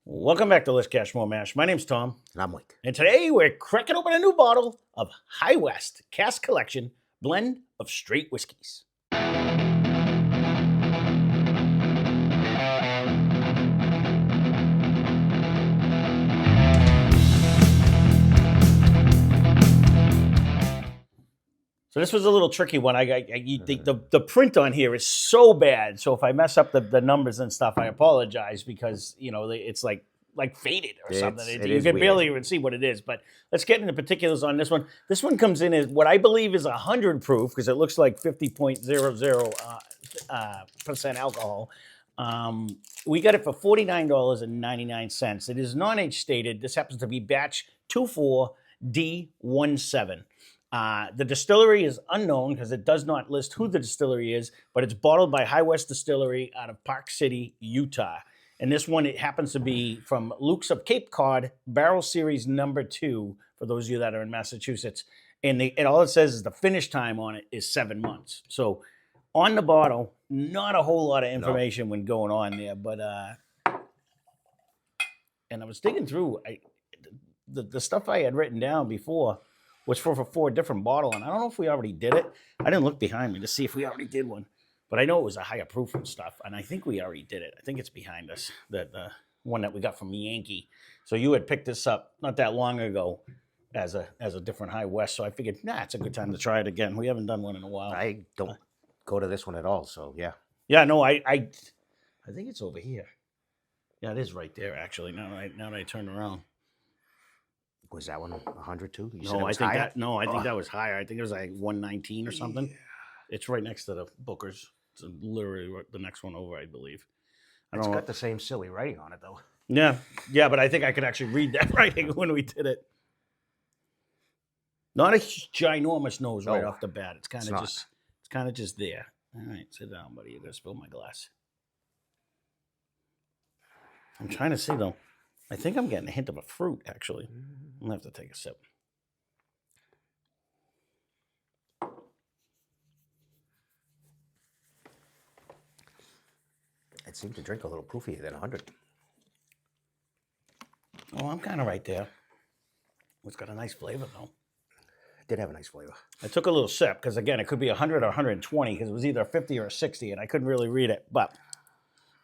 Welcome back to Lesscashmoremash. My name's Tom. And I'm Mike. And today we're cracking open a new bottle of West Cask Collection Blend of straight whiskeys. So this was a little tricky one. The print on here is so bad. So if I mess up the numbers and stuff, I apologize because it's like faded or something. You can barely even see what it is. But let's get into particulars on this one. This one comes in as what I believe is 100 proof because it looks like 50.00% alcohol. We got it for $49.99. It is non-age stated. This happens to be batch 24D17. The distillery is unknown because it does not list who the distillery is, but it's bottled by High West Distillery out of Park City, Utah. And this one, it happens to be from Luke's of Cape Cod, Barrel Series number 2, for those of you that are in Massachusetts. And all it says is the finish time on it is 7 months. So on the bottle, not a whole lot of information when going on there. But and I was digging through the stuff I had written down before was for 4 different bottle, and I don't know if we already did it. I didn't look behind me to see if we already did one, but I know it was a higher proof and stuff, and I think we already did it. I think it's behind us, the one that we got from Yankee. So you had picked this up not that long ago as a different High West, so I figured, it's a good time to try it again. We haven't done one in a while. I don't go to this one at all, so yeah. Yeah, no, I think it's over here. Yeah, it is right there, actually, now that I turn around. Was that one 100 too? I think that was higher. I think it was like 119 or something. Yeah. It's right next to the Booker's. It's literally the next one over, I believe. It's got the same silly writing on it, though. Yeah, but I think I could actually read that writing when we did it. Not a ginormous nose right off the bat. It's kind of just there. All right, sit down, buddy. You're gonna spill my glass. I'm trying to see though. I think I'm getting a hint of a fruit, actually. I'm going to have to take a sip. It seemed to drink a little proofier than 100. Oh, I'm kind of right there. It's got a nice flavor, though. It did have a nice flavor. I took a little sip, because, again, it could be 100 or 120, because it was either a 50 or a 60, and I couldn't really read it. But,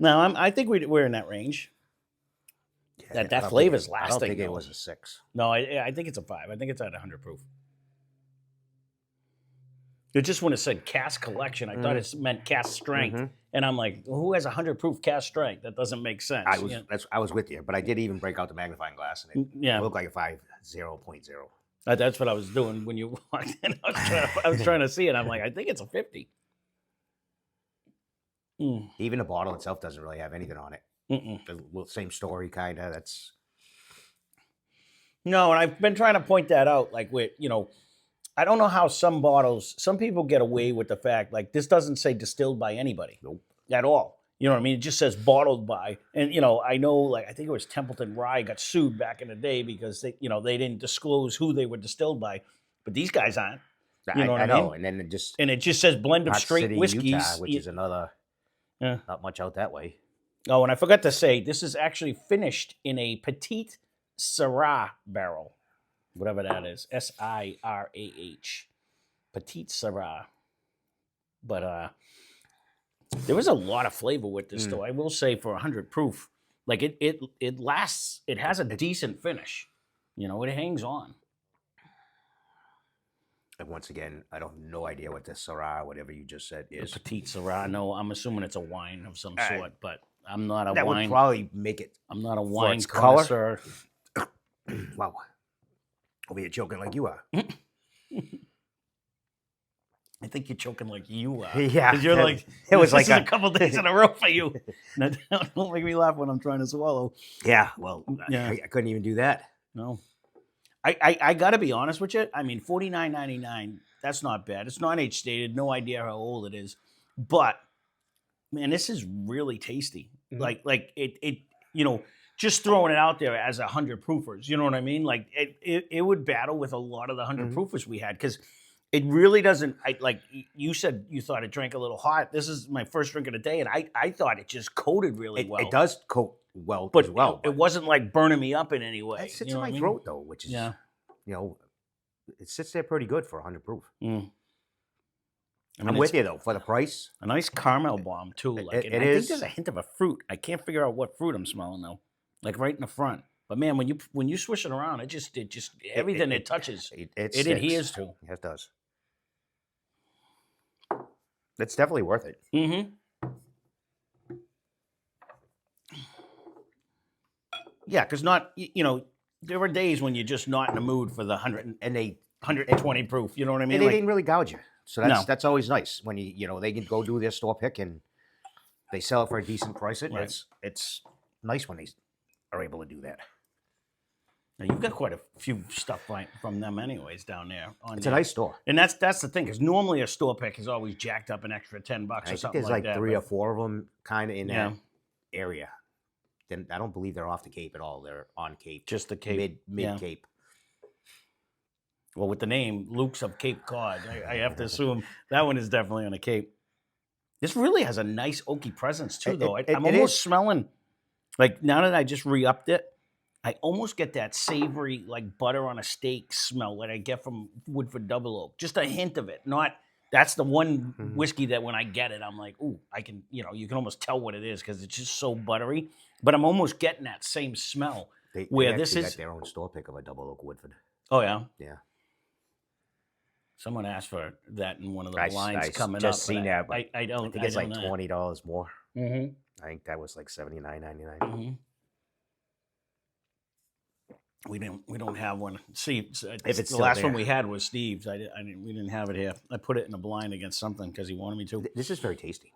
no, I think we're in that range. Yeah, that flavor's lasting. I don't think it was a 6. No, I think it's a 5. I think it's at 100 proof. It just when it said cask collection, I thought it meant cask strength. And I'm like, well, who has 100 proof cask strength? That doesn't make sense. I was with you, but I did even break out the magnifying glass, and it looked like a 5.0. That's what I was doing when you walked in. I was trying to see it. I'm like, I think it's a 50. Even the bottle itself doesn't really have anything on it. The same story, kind of. No, and I've been trying to point that out. Like, I don't know how some people get away with the fact, like, this doesn't say distilled by anybody. Nope. At all. You know what I mean? It just says bottled by. And, I know, like, I think it was Templeton Rye got sued back in the day because they didn't disclose who they were distilled by. But these guys aren't. You know what I mean? And then it just says blend of straight City, whiskeys. Utah, which is another, not much out that way. Oh, and I forgot to say, this is actually finished in a Petite Sirah barrel, whatever that is, Sirah, Petite Sirah. But there was a lot of flavor with this, though. I will say for 100 proof, like it lasts. It has a decent finish. It hangs on. And once again, I don't have no idea what the Syrah, whatever you just said, is. The Petite Sirah. No, I'm assuming it's a wine of some sort, but. I'm not a that wine. Would probably make it. I'm not a wine connoisseur. Wow. Over here choking like you are. I think you're choking like you are. Yeah. Because you're like, it was like a couple days in a row for you. Don't make me laugh when I'm trying to swallow. Yeah. Well, yeah. I couldn't even do that. No. I got to be honest with you. I mean, $49.99, that's not bad. It's not age stated. No idea how old it is. But, man, this is really tasty. Like it just throwing it out there as 100 proofers, you know what I mean? Like it would battle with a lot of the 100 proofers we had because it really doesn't. Like you said, you thought it drank a little hot. This is my first drink of the day, and I thought it just coated really well. It does coat well but as well. It wasn't like burning me up in any way. It sits in my throat though, which is, it sits there pretty good for 100 proof. Mm. I'm with you though for the price. A nice caramel bomb too. Like it I is. think there's a hint of a fruit. I can't figure out what fruit I'm smelling though. Like right in the front. But man, when you swish it around, it just everything it touches, it adheres to. Yes, it does. It's definitely worth it. Mm-hmm. Yeah, because there were days when you're just not in the mood for the 120 proof. You know what I mean? And they didn't really gouge you, so that's always nice when they can go do their store pick and they sell it for a decent price. It's nice when they are able to do that. Now, you've got quite a few stuff from them, anyways, down there. It's a nice store, and that's the thing. Because normally a store pick is always jacked up an extra $10 or something. There's like 3 or 4 of them kind of in that area. Then I don't believe they're off the Cape at all. They're on Cape, just the Cape, mid Cape. Well, with the name Luke's of Cape Cod, I have to assume that one is definitely on the Cape. This really has a nice oaky presence too, though. I'm almost smelling like now that I just re-upped it. I almost get that savory, like butter on a steak smell that I get from Woodford Double Oak. Just a hint of it. That's the one whiskey that when I get it, I'm like, ooh, I can, you can almost tell what it is because it's just so buttery. But I'm almost getting that same smell. They this is got their own store pick of a Double Oak Woodford. Oh yeah, yeah. Someone asked for that in one of the lines coming up. I just seen that. But I don't. I think it's like $20 more. Mm-hmm. I think that was like $79.99. Mm-hmm. We don't have one. See, if it's the last one we had was Steve's. We didn't have it here. I put it in a blind against something because he wanted me to. This is very tasty.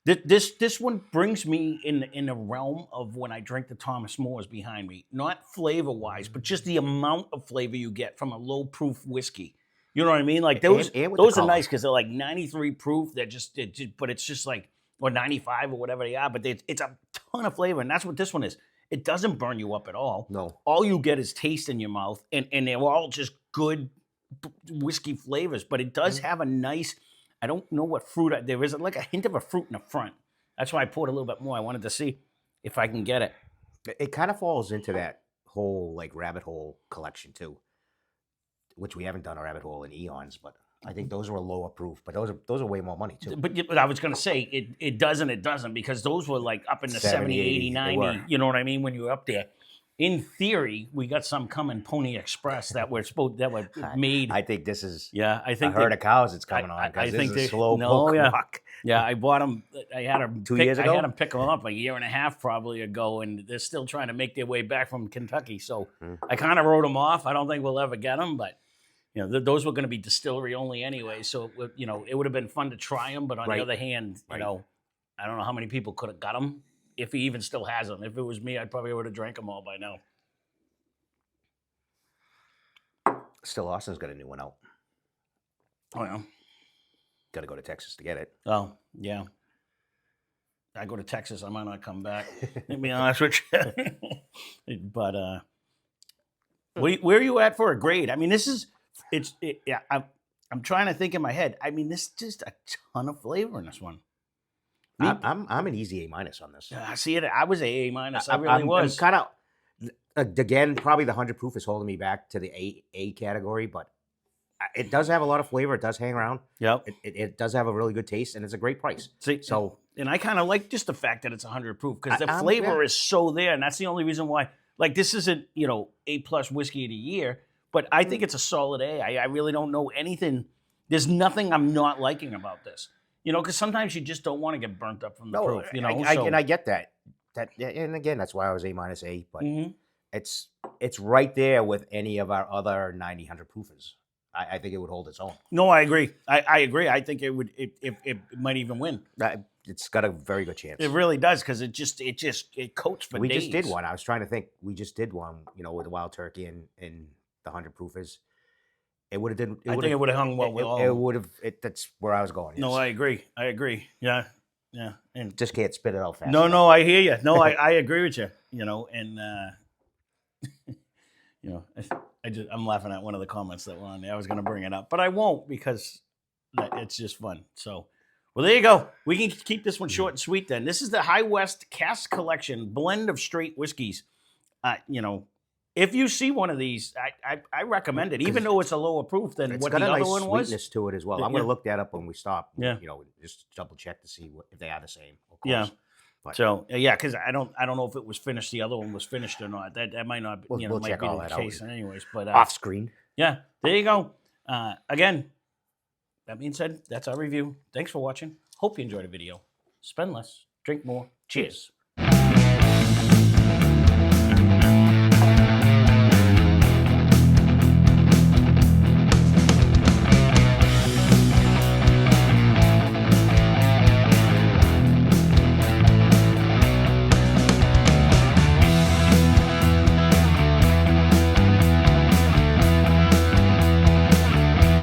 This one brings me in the realm of when I drink the Thomas Moores behind me. Not flavor wise, but just the amount of flavor you get from a low proof whiskey. You know what I mean? Like those are nice because they're like 93 proof. But it's just like, or 95 or whatever they are. But it's a ton of flavor, and that's what this one is. It doesn't burn you up at all. No. All you get is taste in your mouth, and they're all just good whiskey flavors. But it does have a nice, I don't know what fruit, there is like a hint of a fruit in the front. That's why I poured a little bit more. I wanted to see if I can get it. It kind of falls into that whole like rabbit hole collection too, which we haven't done a rabbit hole in eons, but I think those are a lower proof, but those are way more money too. But I was going to say, it doesn't, because those were like up in the 70, 80, 90, you know what I mean, when you were up there. In theory, we got some coming Pony Express that were made. I think this is I think a herd of cows that's coming on. I think this is a slow walk. Yeah, I bought them. I had them 2 years ago. I had them pick them up a year and a half probably ago, and they're still trying to make their way back from Kentucky. So I kind of wrote them off. I don't think we'll ever get them, but those were going to be distillery only anyway. So it would have been fun to try them. But on the other hand, I don't know how many people could have got them. If he even still has them. If it was me, I probably would have drank them all by now. Still, Austin's got a new one out. Oh, yeah. Got to go to Texas to get it. Oh, yeah. I go to Texas, I might not come back. To be honest with you. But where are you at for a grade? I mean, I'm trying to think in my head. I mean, this is just a ton of flavor in this one. I'm an easy A- on this. I see it. I was A-. I really was. I'm kind of, again, probably the 100 proof is holding me back to the A category, but it does have a lot of flavor. It does hang around. Yep. It does have a really good taste, and it's a great price. See, and I kind of like just the fact that it's 100 proof because the flavor is so there, and that's the only reason why. Like, this isn't, A+ whiskey of the year, but I think it's a solid A. I really don't know anything. There's nothing I'm not liking about this. Because sometimes you just don't want to get burnt up from the proof. And I get that. And again, that's why I was A-. But it's right there with any of our other 90, 100 proofers. I think it would hold its own. No, I agree. I agree. I think it would. It might even win. It's got a very good chance. It really does because it coats for days. We just did one. I was trying to think. We just did one. With the Wild Turkey and the 100 proofers. It would have done. I think it would have hung well with all. It would have. That's where I was going. Yes. No, I agree. Yeah. And just can't spit it out fast. No, I hear you. No, I agree with you. And I'm laughing at one of the comments that were on there. I was going to bring it up, but I won't because it's just fun. So Well, there you go. We can keep this one short and sweet then. This is the West Cask Collection Blend of straight whiskeys. You know, if you see one of these, I recommend it, even though it's a lower proof than It's what got the a other nice one was. sweetness to it as well. Yeah, I'm going to look that up when we stop. Yeah. You know, just double check to see if they are the same. Of course. Yeah. But So yeah, because I don't know if it was finished. The other one was finished or not. That might not. we'll might check be all the that case, out. anyways. But Off screen. yeah, there you go. Again, that being said, that's our review. Thanks for watching. Hope you enjoyed the video. Spend less, drink more. Cheers.